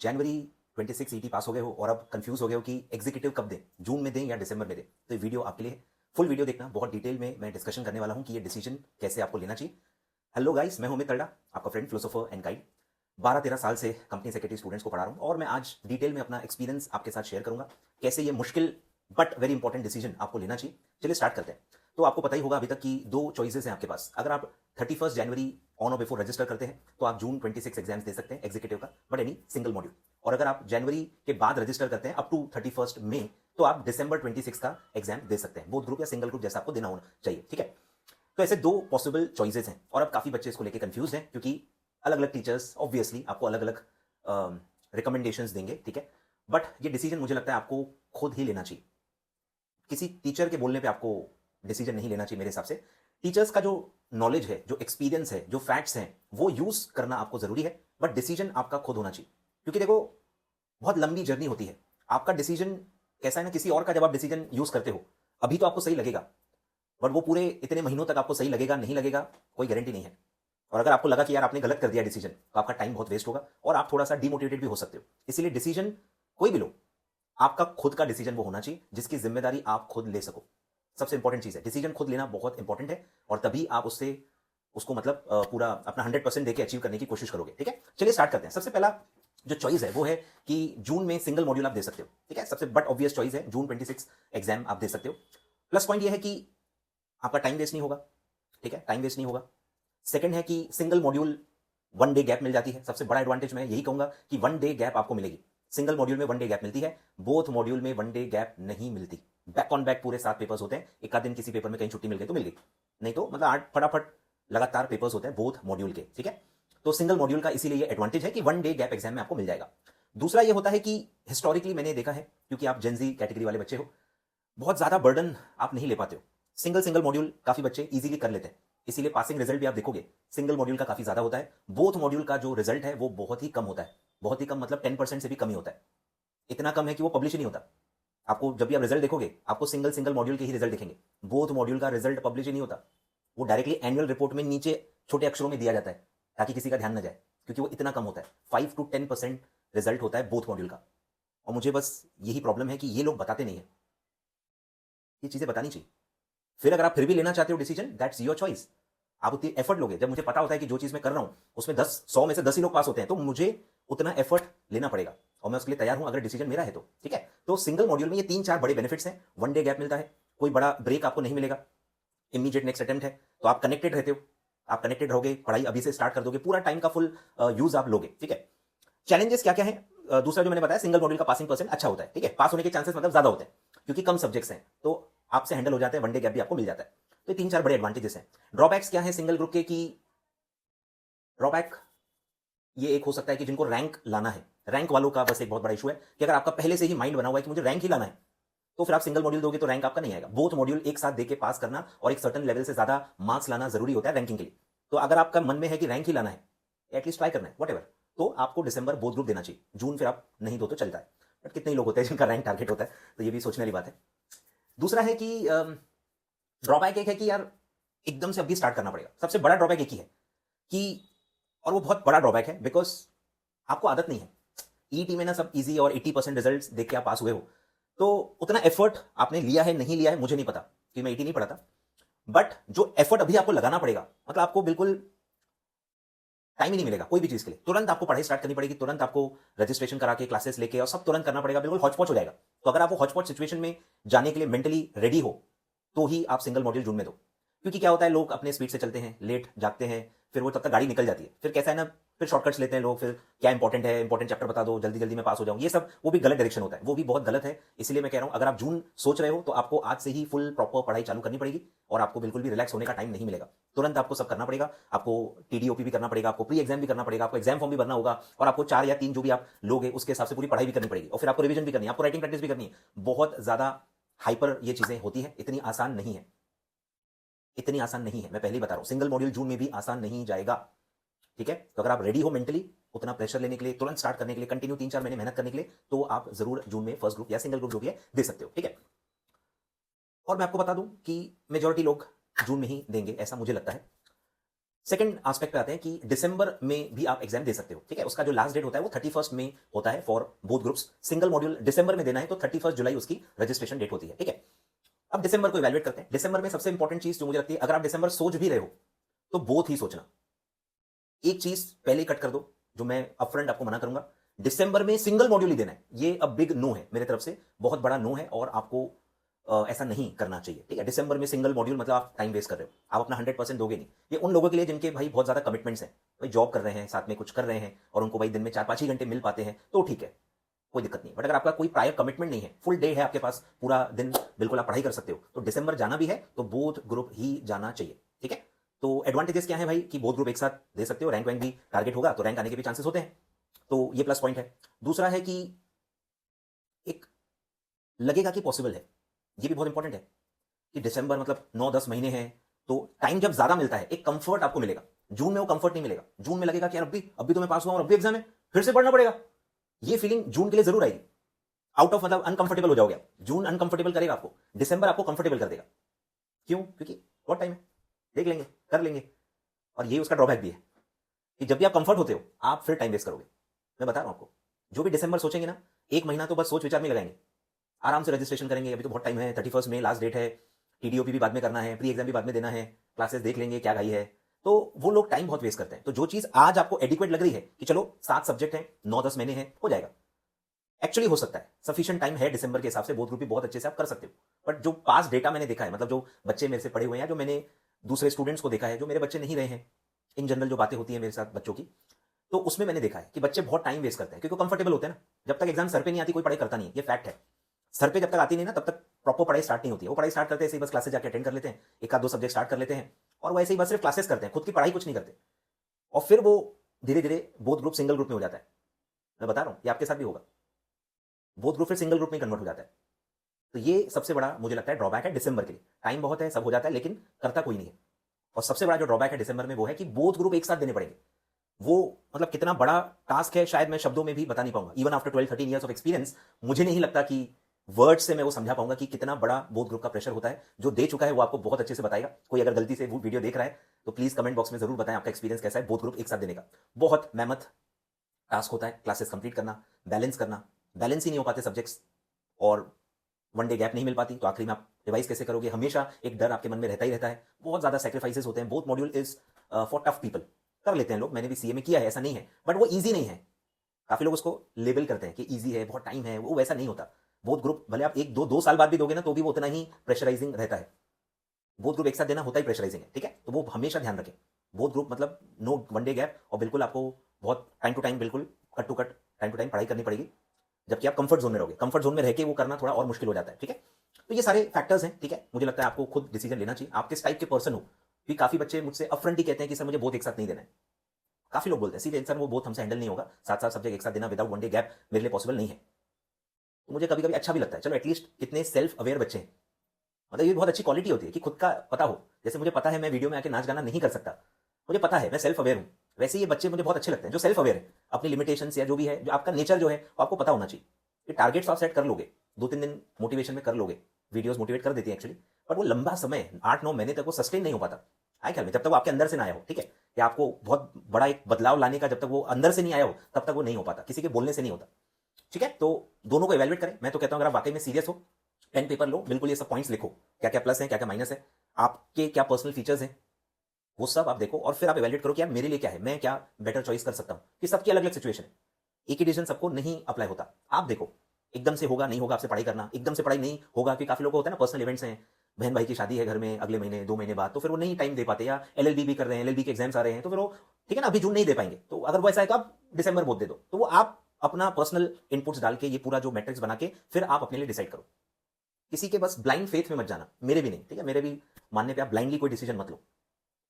जनवरी 26 ET पास हो गए हो और अब कंफ्यूज हो गए हो कि एग्जीक्यूटिव कब दें, जून में दें या दिसंबर में दें, तो ये वीडियो आपके लिए फुल वीडियो देखना। बहुत डिटेल में मैं डिस्कशन करने वाला हूं कि ये डिसीजन कैसे आपको लेना चाहिए। हेलो गाइस, मैं हूं अमित तल्ला, आपका फ्रेंड, फिलोसोफर एंड गाइड। 12-13 साल से कंपनी सेक्रेटरी स्टूडेंट्स को पढ़ा रहा हूं और मैं आज डिटेल में अपना एक्सपीरियंस आपके साथ शेयर करूंगा कैसे ये मुश्किल बट वेरी इंपॉर्टेंट डिसीजन आपको लेना चाहिए। चलिए स्टार्ट करते हैं। तो आपको पता ही होगा अभी तक की दो चॉइसेस हैं आपके पास। अगर आप 31 जनवरी ऑन और बिफोर रजिस्टर करते हैं तो आप जून 26 एग्जाम्स दे सकते हैं एग्जीक्यूटिव का, बट एनी सिंगल मॉड्यूल। और अगर आप जनवरी के बाद रजिस्टर करते हैं अप टू 31 मई तो आप दिसंबर 26 का एग्जाम दे सकते हैं, बोथ ग्रुप या सिंगल ग्रुप जैसा आपको देना होना चाहिए। ठीक है, तो ऐसे दो पॉसिबल चॉइसेस हैं और अब काफी बच्चे इसको लेके कंफ्यूज हैं क्योंकि अलग अलग टीचर्स ऑब्वियसली आपको अलग अलग रिकमेंडेशंस देंगे। ठीक है, बट ये डिसीजन मुझे लगता है आपको खुद ही लेना चाहिए। किसी टीचर के बोलने पे आपको डिसीजन नहीं लेना चाहिए मेरे हिसाब से। टीचर्स का जो नॉलेज है, जो एक्सपीरियंस है, जो फैक्ट्स हैं, वो यूज करना आपको जरूरी है, बट डिसीजन आपका खुद होना चाहिए। क्योंकि देखो, बहुत लंबी जर्नी होती है। आपका डिसीजन कैसा है ना, किसी और का जब आप डिसीजन यूज करते हो अभी तो आपको सही लगेगा, बट वो पूरे इतने महीनों तक आपको सही लगेगा नहीं लगेगा कोई गारंटी नहीं है। और अगर आपको लगा कि यार आपने गलत कर दिया डिसीजन तो आपका टाइम बहुत वेस्ट होगा और आप थोड़ा सा डिमोटिवेटेड भी हो सकते हो। इसलिए डिसीजन कोई भी लो, आपका खुद का डिसीजन वो होना चाहिए जिसकी जिम्मेदारी आप खुद ले सको। सबसे इंपॉर्टेंट चीज है, डिसीजन खुद लेना बहुत इंपॉर्टेंट है और तभी आप उसको मतलब पूरा अपना 100% देके अचीव करने की कोशिश करोगे। ठीक है, चलिए स्टार्ट करते हैं। सबसे पहला जो चॉइस है वो है कि जून में सिंगल मॉड्यूल आप दे सकते हो। ठीक है, सबसे बट ऑब्वियस चॉइस है, जून 26 एग्जाम आप दे सकते हो। प्लस पॉइंट ये है कि आपका टाइम वेस्ट नहीं होगा। ठीक है, टाइम वेस्ट नहीं होगा। सेकंड है कि सिंगल मॉड्यूल 1 डे गैप मिल जाती है। सबसे बड़ा एडवांटेज मैं यही कहूंगा कि 1 डे गैप आपको मिलेगी। सिंगल मॉड्यूल में 1 डे गैप मिलती है, बोथ मॉड्यूल में 1 डे गैप नहीं मिलती। बैक ऑन बैक पूरे 7 पेपर्स होते हैं, एक आध दिन किसी पेपर में कहीं छुट्टी मिल गई तो मिल गई, नहीं तो मतलब 8 फटाफट लगातार पेपर्स होते हैं बोथ मॉड्यूल के। ठीक है, तो सिंगल मॉड्यूल का इसीलिए ये एडवांटेज है कि 1 डे गैप एग्जाम में आपको मिल जाएगा। दूसरा ये होता है कि हिस्टोरिकली मैंने देखा है, क्योंकि आप जेनजी कैटेगरी वाले बच्चे हो, बहुत ज्यादा बर्डन आप नहीं ले पाते हो। सिंगल सिंगल मॉड्यूल काफी बच्चे इजीली कर लेते हैं, इसीलिए पासिंग रिजल्ट भी आप देखोगे सिंगल मॉड्यूल का काफी ज्यादा होता है। बोथ मॉड्यूल का जो रिजल्ट है वो बहुत ही कम होता है, बहुत ही कम मतलब 10% से भी कम ही होता है। इतना कम है कि वो पब्लिश ही नहीं होता। आपको जब भी आप रिजल्ट देखोगे आपको सिंगल सिंगल मॉड्यूल के ही रिजल्ट दिखेंगे, बोथ मॉड्यूल का रिजल्ट पब्लिश ही नहीं होता। वो डायरेक्टली एनुअल रिपोर्ट में नीचे छोटे अक्षरों में दिया जाता है ताकि किसी का ध्यान न जाए, क्योंकि वो इतना कम होता है। 5 to 10% रिजल्ट होता है बोथ मॉड्यूल का। और मुझे बस यही प्रॉब्लम है कि ये लोग बताते नहीं है, ये चीजें बतानी चाहिए। फिर अगर आप फिर भी लेना चाहते हो डिसीजन, दैट्स योर चॉइस। आप उतनी एफर्ट लोगे, जब मुझे पता होता है कि जो चीज मैं कर रहा हूं उसमें 100 में से 10 ही लोग पास होते हैं तो मुझे उतना एफर्ट लेना पड़ेगा और मैं उसके लिए तैयार हूं अगर डिसीजन मेरा है तो। ठीक है, तो सिंगल मॉड्यूल में ये 3-4 बड़े बेनिफिट्स हैं। 1 डे गैप मिलता है, कोई बड़ा ब्रेक आपको नहीं मिलेगा, इमीडिएट नेक्स्ट अटेम्प्ट है, तो आप कनेक्टेड रहते हो, आप कनेक्टेड रहोगे, पढ़ाई अभी से स्टार्ट कर दोगे, पूरा टाइम का फुल यूज आप लोगे। ठीक है, चैलेंजेस क्या क्या है? दूसरा जो मैंने बताया, सिंगल मॉड्यूल का पासिंग परसेंट अच्छा होता है। ठीक है, पास होने के चांसेस मतलब ज्यादा होते हैं क्योंकि कम सब्जेक्ट्स हैं तो आपसे हैंडल हो जाते हैं, 1 डे गैप भी आपको मिल जाता है। तो 3-4 बड़े एडवांटेजेस हैं। ड्रॉबैक्स क्या है सिंगल ग्रुप के? कि ड्रॉबैक ये एक हो सकता है कि जिनको रैंक लाना है, रैंक वालों का बस एक बहुत बड़ा इशू है कि अगर आपका पहले से ही माइंड बना हुआ है कि मुझे रैंक ही लाना है तो फिर आप सिंगल मॉड्यूल दोगे तो रैंक आपका नहीं आएगा। बोथ मॉड्यूल एक साथ देके पास करना और एक सर्टन लेवल से ज्यादा मार्क्स लाना जरूरी होता है रैंकिंग के लिए। तो अगर आपका मन में है कि रैंक ही लाना है, एटलीस्ट ट्राई करना है वट तो आपको दिसंबर बोथ ग्रुप देना चाहिए। जून फिर आप नहीं दो तो चलता है, बट कितने ही लोग होते हैं जिनका रैंक टारगेट होता है, तो ये भी सोचने वाली बात है। दूसरा है कि ड्रॉबैक एक है कि यार एकदम से अभी स्टार्ट करना पड़ेगा। सबसे बड़ा ड्रॉबैक एक ही है कि, और वो बहुत बड़ा ड्रॉबैक है, बिकॉज आपको आदत नहीं है। ईटी में ना सब इजी और 80% रिजल्ट्स देख के आप पास हुए हो, तो उतना एफर्ट आपने लिया है नहीं लिया है मुझे नहीं पता कि मैं 80 नहीं पढ़ा था, बट जो एफर्ट अभी आपको लगाना पड़ेगा, मतलब आपको बिल्कुल टाइम ही नहीं मिलेगा कोई भी चीज के लिए। तुरंत आपको पढ़ाई स्टार्ट करनी पड़ेगी, तुरंत आपको रजिस्ट्रेशन करा के क्लासेस लेके और सब तुरंत करना पड़ेगा, बिल्कुल हॉच पॉच हो जाएगा। तो अगर आप वो हॉच पॉच सिचुएशन में जाने के लिए मेंटली रेडी हो तो ही आप सिंगल मॉड्यूल जून में दो। क्योंकि क्या होता है, लोग अपने स्पीड से चलते हैं, लेट जागते हैं, फिर वो तब तक गाड़ी निकल जाती है। फिर कैसा है ना, फिर शॉर्टकट्स लेते हैं लोग, फिर क्या इंपॉर्टेंट है, इंपॉर्टेंट चैप्टर बता दो, जल्दी जल्दी में पास हो जाऊं, ये सब वो भी गलत डायरेक्शन होता है, वो भी बहुत गलत है। इसलिए मैं कह रहा हूं अगर आप जून सोच रहे हो तो आपको आज से ही फुल प्रॉपर पढ़ाई चालू करनी पड़ेगी और आपको बिल्कुल भी रिलैक्स होने का टाइम नहीं मिलेगा। तुरंत आपको सब करना पड़ेगा, आपको टीडीओपी भी करना पड़ेगा, आपको प्री एग्जाम भी करना पड़ेगा, आपको एग्जाम फॉर्म भी भरना होगा और आपको 4 या 3 जो भी आप लोगे उसके हिसाब से पूरी पढ़ाई भी करनी पड़ेगी और फिर आपको रिवीजन भी करनी है, आपको राइटिंग प्रैक्टिस भी करनी है। बहुत ज्यादा हाइपर ये चीजें होती है, इतनी आसान नहीं है, इतनी आसान नहीं है। मैं पहले ही बता रहा हूं, सिंगल मॉड्यूल जून में भी आसान नहीं जाएगा। ठीक है, तो अगर आप रेडी हो मेंटली उतना प्रेशर लेने के लिए, तुरंत स्टार्ट करने के लिए, कंटिन्यू 3-4 महीने मेहनत करने के लिए, तो आप जरूर जून में फर्स्ट ग्रुप या सिंगल ग्रुप जो भी है दे सकते हो। ठीक है, और मैं आपको बता दूं कि मेजॉरिटी लोग जून में ही देंगे ऐसा मुझे लगता है। सेकंड एस्पेक्ट पे आते हैं कि दिसंबर में भी आप एग्जाम दे सकते हो, ठीक है। उसका जो लास्ट डेट होता है वो 31 में होता है for both groups. Single module दिसंबर में देना है तो 31 जुलाई उसकी रजिस्ट्रेशन डेट होती है, ठीक है। अब दिसंबर को इवैल्यूएट करते हैं। दिसंबर में सबसे इंपॉर्टेंट चीज जो मुझे लगती है, अगर आप दिसंबर सोच भी रहे हो तो बोथ ही सोचना। एक चीज पहले ही कट कर दो जो मैं अपफ्रंट आपको मना करूंगा, दिसंबर में सिंगल मॉड्यूल ही देना है, ये अब बिग नो है मेरे तरफ से, बहुत बड़ा नो है और आपको ऐसा नहीं करना चाहिए, ठीक है। दिसंबर में सिंगल मॉड्यूल मतलब आप टाइम वेस्ट कर रहे हो, आप अपना 100% दोगे नहीं। ये उन लोगों के लिए जिनके भाई बहुत ज्यादा कमिटमेंट्स हैं, भाई जॉब कर रहे हैं, साथ में कुछ कर रहे हैं और उनको भाई दिन में 4-5 ही घंटे मिल पाते हैं तो ठीक है, कोई दिक्कत नहीं। बट अगर आपका कोई प्रायर कमिटमेंट नहीं है, फुल डे है आपके पास, पूरा दिन बिल्कुल आप पढ़ाई कर सकते हो, तो दिसंबर जाना भी है तो बोथ ग्रुप ही जाना चाहिए, ठीक है। तो एडवांटेजेस क्या है भाई कि बोथ ग्रुप एक साथ दे सकते हो, रैंक वैंक भी टारगेट होगा तो रैंक आने के भी चांसेस होते हैं, तो ये प्लस पॉइंट है। दूसरा है कि एक लगेगा कि पॉसिबल है, ये भी बहुत इंपॉर्टेंट है कि दिसंबर मतलब 9-10 महीने हैं तो टाइम जब ज्यादा मिलता है एक कंफर्ट आपको मिलेगा। जून में वो कंफर्ट नहीं मिलेगा, जून में लगेगा कि यार अभी तो मैं पास हुआ और अभी एग्जाम है, फिर से पढ़ना पड़ेगा। ये फीलिंग जून के लिए जरूर आएगी, आउट ऑफ मतलब अनकंफर्टेबल हो जाओगे आप। जून अनकंफर्टेबल करेगा आपको, दिसंबर आपको कंफर्टेबल कर देगा। क्यों? क्योंकि बहुत टाइम है, देख लेंगे, कर लेंगे। और ये उसका ड्रॉबैक भी है कि जब भी आप कंफर्ट होते हो आप फिर टाइम वेस्ट करोगे। मैं बता रहा हूं आपको, जो भी दिसंबर सोचेंगे ना, एक महीना तो बस सोच विचार में लगाएंगे, आराम से रजिस्ट्रेशन करेंगे, अभी तो बहुत टाइम है, 31 में लास्ट डेट है, टीडीओपी भी बाद में करना है, प्री एग्जाम भी बाद में देना है, क्लासेस देख लेंगे क्या घाई है। तो वो लोग टाइम बहुत वेस्ट करते हैं। तो जो चीज आज आपको एडिक्वेट लग रही है कि चलो 7 सब्जेक्ट हैं, 9-10 महीने हैं, हो जाएगा, एक्चुअली हो सकता है, सफिशिएंट टाइम है दिसंबर के हिसाब से, बोथ ग्रुप भी बहुत अच्छे से आप कर सकते हो। बट जो पास डेटा मैंने देखा है, मतलब जो बच्चे मेरे से पढ़े हुए हैं, जो मैंने दूसरे स्टूडेंट्स को देखा है, जो मेरे बच्चे नहीं रहे हैं, इन जनरल जो बातें होती है मेरे साथ बच्चों की, तो उसमें मैंने देखा है कि बच्चे बहुत टाइम वेस्ट करते हैं क्योंकि कंफर्टेबल होते हैं ना। जब तक एग्जाम सर पे नहीं आती कोई पढ़ाई करता नहीं है, ये फैक्ट है। सर पे जब तक आती नहीं ना तब तक प्रॉपर पढ़ाई स्टार्ट नहीं होती है। वो पढ़ाई स्टार्ट करते हैं ऐसे ही बस क्लासेस जाके अटेंड कर लेते हैं, एक आध दो सब्जेक्ट स्टार्ट कर लेते हैं और वैसे ही बस सिर्फ क्लासेस करते हैं, खुद की पढ़ाई कुछ नहीं करते। और फिर वो धीरे धीरे बोथ ग्रुप सिंगल ग्रुप में हो जाता है। मैं बता रहा हूं ये आपके साथ भी होगा, बोथ ग्रुप फिर सिंगल ग्रुप में कन्वर्ट हो जाता है। तो ये सबसे बड़ा मुझे लगता है ड्रॉबैक है दिसंबर के लिए। टाइम बहुत है, सब हो जाता है, लेकिन करता कोई नहीं है। और सबसे बड़ा जो ड्रॉबैक है दिसंबर में वो है कि बोथ ग्रुप एक साथ देने पड़ेंगे। वो मतलब कितना बड़ा टास्क है शायद मैं शब्दों में भी बता नहीं पाऊंगा। Even after 12-13 years of experience मुझे नहीं लगता कि वर्ड से मैं वो समझा पाऊंगा कि कितना बड़ा बोथ ग्रुप का प्रेशर होता है। जो दे चुका है वो आपको बहुत अच्छे से बताएगा। कोई अगर गलती से वो वीडियो देख रहा है तो प्लीज कमेंट बॉक्स में जरूर बताएं आपका एक्सपीरियंस कैसा है बोथ ग्रुप एक साथ देने का। बहुत मेहनत टास्क होता है, क्लासेस कंप्लीट करना, बैलेंस करना, बैलेंस ही नहीं हो पाते सब्जेक्ट्स, और वन डे गैप नहीं मिल पाती तो आखिरी में आप रिवाइज कैसे करोगे, हमेशा एक डर आपके मन में रहता ही रहता है। बहुत ज्यादा सेक्रीफाइसेस होते हैं। Both module is for tough people, कर लेते हैं लोग, मैंने भी सीए में किया है, ऐसा नहीं है, बट वो ईजी नहीं है। काफी लोग उसको लेबल करते हैं कि ईजी है, बहुत टाइम है, वो वैसा नहीं होता। बोथ ग्रुप भले आप 1-2 साल बाद भी दोगे ना तो भी वो उतना ही प्रेशराइजिंग रहता है। बोथ ग्रुप एक साथ देना होता ही प्रेशराइजिंग है, ठीक है। तो वो हमेशा ध्यान रखें, बोथ ग्रुप मतलब नो वन डे गैप, और बिल्कुल आपको बहुत टाइम टू टाइम, बिल्कुल cut to cut, time to time पढ़ाई करनी पड़ेगी। जबकि आप कंफर्ट जोन में रहोगे, कंफर्ट जोन में रह के वो करना थोड़ा और मुश्किल हो जाता है, ठीक है। तो ये सारे फैक्टर्स हैं, ठीक है। मुझे लगता है आपको खुद डिसीजन लेना चाहिए, आप किस टाइप के पर्सन हो। भी काफी बच्चे मुझसे अपफ्रंट ही कहते हैं कि सर मुझे बोथ एक साथ नहीं देना है। काफी लोग बोलते हैं सीधे, सर वो बोथ हमसे हैंडल नहीं होगा, 7-7 सब्जेक्ट एक साथ देना विदाउट वन डे गैप मेरे लिए पॉसिबल नहीं है। तो मुझे कभी कभी अच्छा भी लगता है, चलो एटलीस्ट कितने सेल्फ अवेयर बच्चे हैं। मतलब ये बहुत अच्छी क्वालिटी होती है कि खुद का पता हो। जैसे मुझे पता है मैं वीडियो में आके नाच गाना नहीं कर सकता, मुझे पता है मैं सेल्फ अवेयर हूं, वैसे ये बच्चे मुझे बहुत अच्छे लगते हैं जो सेल्फ अवेयर है अपनी लिमिटेशंस या जो भी है, जो आपका नेचर जो है वो आपको पता होना चाहिए। ये टारगेट्स आप सेट कर लोगे, 2-3 दिन मोटिवेशन में कर लोगे, वीडियोस मोटिवेट कर देती है एक्चुअली, बट वो लंबा समय 8-9 महीने तक वो सस्टेन नहीं हो पाता। आए ख्याल में जब तक वो आपके अंदर से ना आया हो, ठीक है, या आपको बहुत बड़ा एक बदलाव लाने का जब तक वो अंदर से नहीं आया हो तब तक वो नहीं हो पाता, किसी के बोलने से नहीं होता, ठीक है। तो दोनों को इवैल्यूएट करें। मैं तो कहता हूं अगर आप वाकई में सीरियस हो, पेन पेपर लो, बिल्कुल ये सब पॉइंट्स लिखो, क्या क्या प्लस है, क्या क्या माइनस है, आपके क्या पर्सनल फीचर्स हैं, वो सब आप देखो और फिर आप इवैल्यूएट करो कि यार मेरे लिए क्या है, मैं क्या बेटर चॉइस कर सकता हूं। कि सबकी अलग अलग सिचुएशन है, एक ही डिसीजन सबको नहीं अप्लाई होता। आप देखो एकदम से होगा नहीं होगा आपसे पढ़ाई करना, एकदम से पढ़ाई नहीं होगा कि काफी लोगों को होता है ना, पर्सनल इवेंट्स हैं, बहन भाई की शादी है घर में अगले महीने 2 महीने बाद, तो फिर वो नहीं टाइम दे पाते, या एलएलबी भी कर रहे हैं, एलएलबी के एग्जाम्स आ रहे हैं, तो फिर वो ठीक है ना अभी जून नहीं दे पाएंगे, तो अगर वो ऐसा है तो आप दिसंबर बोल दे दो। तो वो आप अपना पर्सनल इनपुट्स डाल के ये पूरा जो मैट्रिक्स बना के फिर आप अपने लिए डिसाइड करो। किसी के बस ब्लाइंड फेथ में मत जाना, मेरे भी नहीं, ठीक है, मेरे भी मानने पे आप ब्लाइंडली कोई डिसीजन मत लो।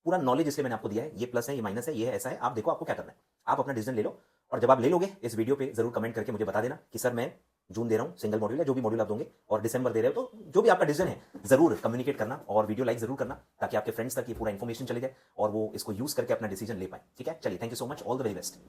पूरा नॉलेज इसलिए मैंने आपको दिया है, ये प्लस है, ये माइनस है, ये है, ऐसा है, आप देखो आपको क्या करना है, आप अपना डिसीजन ले लो। और जब आप ले लोगे इस वीडियो पे जरूर कमेंट करके मुझे बता देना कि सर मैं जून दे रहा हूँ सिंगल मॉड्यूल, या जो भी मॉड्यूल आप दोगे, और दिसंबर दे रहे हो, तो जो भी आपका डिसीजन है जरूर कम्युनिकेट करना और वीडियो लाइक जरूर करना, ताकि आपके फ्रेंड्स तक ये पूरा इन्फॉर्मेशन चले जाए और वो इसको यूज करके अपना डिसीजन ले पाए, ठीक है। चलिए, thank you so much, all the very best.